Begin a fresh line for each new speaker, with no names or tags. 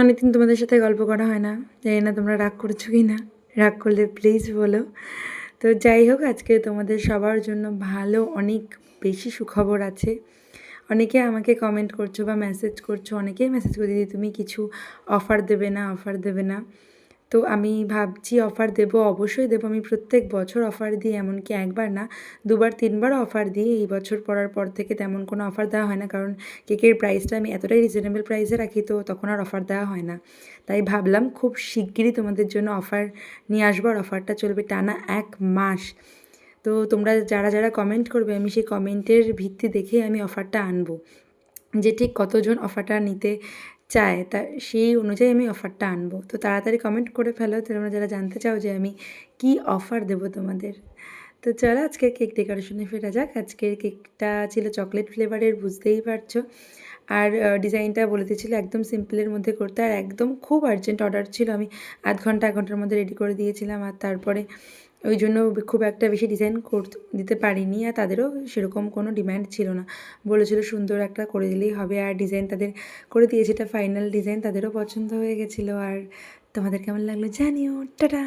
অনেকদিন তোমাদের সাথে গল্প করা হয় না, জানি না তোমরা রাগ করছো কি না। রাগ করলে প্লিজ বলো। তো যাই হোক, আজকে তোমাদের সবার জন্য ভালো অনেক বেশি সুখবর আছে। অনেকে আমাকে কমেন্ট করছো বা মেসেজ করছো, অনেকেই মেসেজ করে দিদি তুমি কিছু অফার দেবে না, অফার দেবে না। তো আমি ভাবছি অফার দেবো, অবশ্যই দেবো। আমি প্রত্যেক বছর অফার দিই, এমনকি একবার না, দুবার তিনবার অফার দিই। এই বছর পড়ার পর থেকে তেমন কোনো অফার দেওয়া হয় না, কারণ কেকের প্রাইসটা আমি এতটাই রিজনেবল প্রাইসে রাখি, তো তখন আর অফার দেওয়া হয় না। তাই ভাবলাম খুব শিগগিরই তোমাদের জন্য অফার নিয়ে আসবো, আর অফারটা চলবে টানা 1 মাস। তো তোমরা যারা যারা কমেন্ট করবে, আমি সেই কমেন্টের ভিত্তি দেখে আমি অফারটা আনবো, যে ঠিক কতজন অফারটা নিতে চায়, তা সেই অনুযায়ী আমি অফারটা আনবো। তো তাড়াতাড়ি কমেন্ট করে ফেলো তোমরা যারা জানতে চাও যে আমি কি অফার দেবো তোমাদের। তো চলো আজকে কেক ডেকোরেশনে ফেরা যাক। আজকের কেকটা ছিল চকলেট ফ্লেভারের, বুঝতেই পারছো। আর ডিজাইনটা বলে দিয়েছিলো একদম সিম্পলের মধ্যে করতে, আর একদম খুব আর্জেন্ট অর্ডার ছিল। আমি আধ ঘন্টা 1 ঘন্টার মধ্যে রেডি করে দিয়েছিলাম, আর তারপরে ওই জন্য খুব একটা বেশি ডিজাইন দিতে পারিনি, আর তাদেরও সেরকম কোনো ডিম্যান্ড ছিল না। বলেছিল সুন্দর একটা করে দিলেই হবে, আর ডিজাইন তাদের করে দিয়েছে, এটা ফাইনাল ডিজাইন, তাদেরও পছন্দ হয়ে গেছিলো। আর তোমাদের কেমন লাগলো জানিও। টাটা।